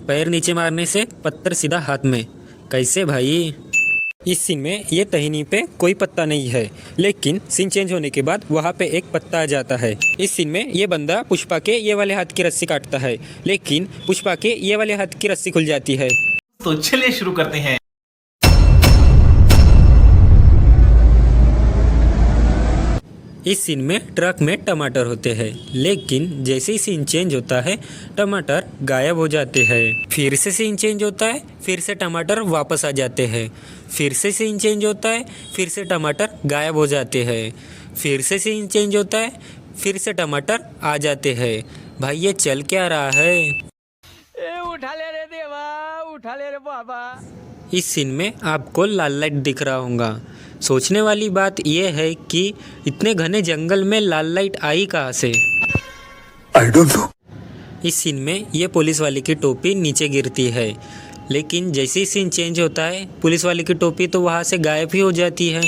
पैर नीचे मारने से पत्थर सीधा हाथ में। कैसे भाई? इस सीन में ये टहनी पे कोई पत्ता नहीं है, लेकिन सीन चेंज होने के बाद वहाँ पे एक पत्ता आ जाता है। इस सीन में ये बंदा पुष्पा के ये वाले हाथ की रस्सी काटता है, लेकिन पुष्पा के ये वाले हाथ की रस्सी खुल जाती है। तो चलिए शुरू करते हैं। इस सीन में ट्रक में टमाटर होते हैं, लेकिन जैसे ही सीन चेंज होता है टमाटर गायब हो जाते हैं। फिर से सीन चेंज होता है, फिर से टमाटर वापस आ जाते हैं। फिर से सीन चेंज होता है, फिर से टमाटर गायब हो जाते हैं। फिर से सीन चेंज होता है, फिर से टमाटर आ जाते हैं। भाई ये चल क्या रहा है? उठा ले रे देवा, उठा ले रे बाबा। इस सीन में आपको लाल लाइट दिख रहा होगा। सोचने वाली बात यह है कि इतने घने जंगल में लाल लाइट आई कहाँ से? I don't know. इस सीन में ये पुलिस वाले की टोपी नीचे गिरती है, लेकिन जैसे ही सीन चेंज होता है पुलिस वाले की टोपी तो वहाँ से गायब ही हो जाती है।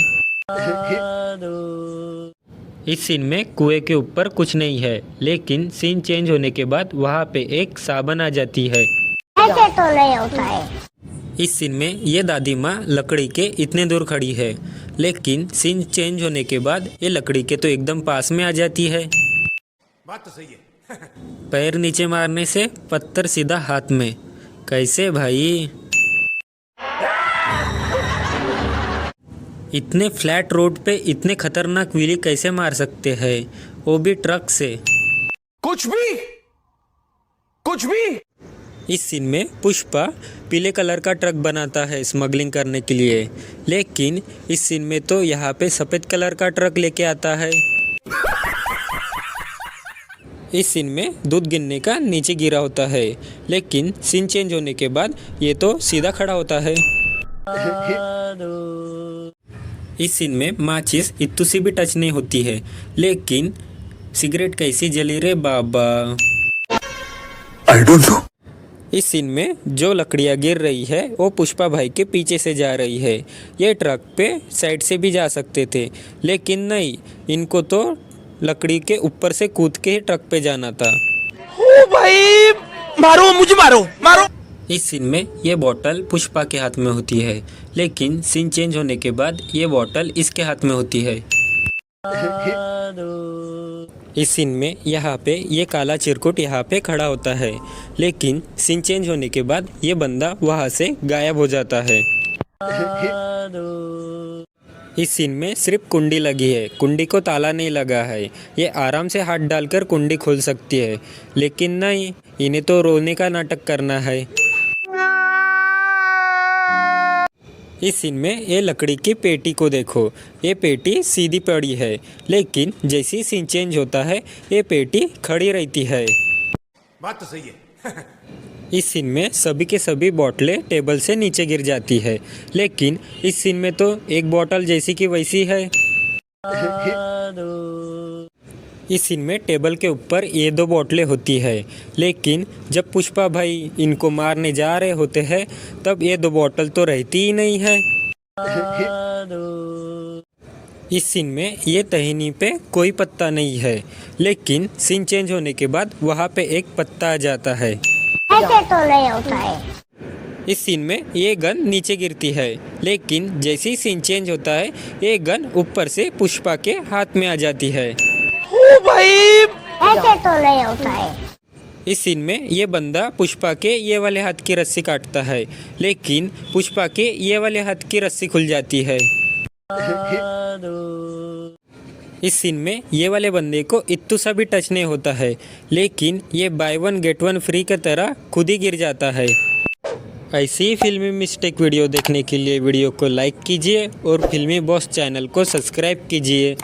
इस सीन में कुएं के ऊपर कुछ नहीं है, लेकिन सीन चेंज होने के बाद वहाँ पे एक साबन आ जाती है। ऐसे तो नहीं होता है। इस सीन में ये दादी माँ लकड़ी के इतने दूर खड़ी है, लेकिन सीन चेंज होने के बाद ये लकड़ी के तो एकदम पास में आ जाती है। बात तो सही है। पैर नीचे मारने से पत्थर सीधा हाथ में। कैसे भाई? इतने फ्लैट रोड पे इतने खतरनाक व्हीली कैसे मार सकते हैं, वो भी ट्रक से? कुछ भी। इस सीन में पुष्पा पीले कलर का ट्रक बनाता है स्मगलिंग करने के लिए, लेकिन इस सीन में तो यहाँ पे सफ़ेद कलर का ट्रक लेके आता है। इस सीन में दूध गिरने का नीचे गिरा होता है, लेकिन सीन चेंज होने के बाद ये तो सीधा खड़ा होता है। इस सीन में माचिस इत्तू सी भी टच नहीं होती है, लेकिन सिगरेट कैसी जली रे बाबा? I don't know. इस सीन में जो लकड़ियाँ गिर रही है वो पुष्पा भाई के पीछे से जा रही है। ये ट्रक पे साइड से भी जा सकते थे, लेकिन नहीं, इनको तो लकड़ी के ऊपर से कूद के ही ट्रक पे जाना था। ओ भाई, मारो मुझे, मारो। इस सीन में ये बोतल पुष्पा के हाथ में होती है, लेकिन सीन चेंज होने के बाद ये बोतल इसके हाथ में होती है। इस सीन में यहाँ पे ये काला चिरकुट यहाँ पे खड़ा होता है, लेकिन सीन चेंज होने के बाद ये बंदा वहाँ से गायब हो जाता है। इस सीन में सिर्फ कुंडी लगी है, कुंडी को ताला नहीं लगा है। ये आराम से हाथ डालकर कुंडी खोल सकती है, लेकिन नहीं, इन्हें तो रोने का नाटक करना है। इस सीन में ये लकड़ी की पेटी को देखो, ये पेटी सीधी पड़ी है, लेकिन जैसे ही सीन चेंज होता है ये पेटी खड़ी रहती है। बात तो सही है। इस सीन में सभी के सभी बोतलें टेबल से नीचे गिर जाती है, लेकिन इस सीन में तो एक बोतल जैसी की वैसी है। इस सीन में टेबल के ऊपर ये 2 बोतलें होती है, लेकिन जब पुष्पा भाई इनको मारने जा रहे होते हैं तब ये 2 बोतल तो रहती ही नहीं है। इस सीन में ये टहनी पे कोई पत्ता नहीं है, लेकिन सीन चेंज होने के बाद वहाँ पे एक पत्ता आ जाता है। ऐसे तो नहीं होता है। इस सीन में ये गन नीचे गिरती है, लेकिन जैसे ही सीन चेंज होता है ये गन ऊपर से पुष्पा के हाथ में आ जाती है। ओ भाई, ऐसे तो नहीं होता है। इस सीन में ये बंदा पुष्पा के ये वाले हाथ की रस्सी काटता है, लेकिन पुष्पा के ये वाले हाथ की रस्सी खुल जाती है। इस सीन में ये वाले बंदे को इत्तू सा भी टच नहीं होता है, लेकिन ये बाय 1 गेट 1 फ्री की तरह खुद ही गिर जाता है। ऐसी ही फिल्मी मिस्टेक वीडियो देखने के लिए वीडियो को लाइक कीजिए और फिल्मी बॉस चैनल को सब्सक्राइब कीजिए।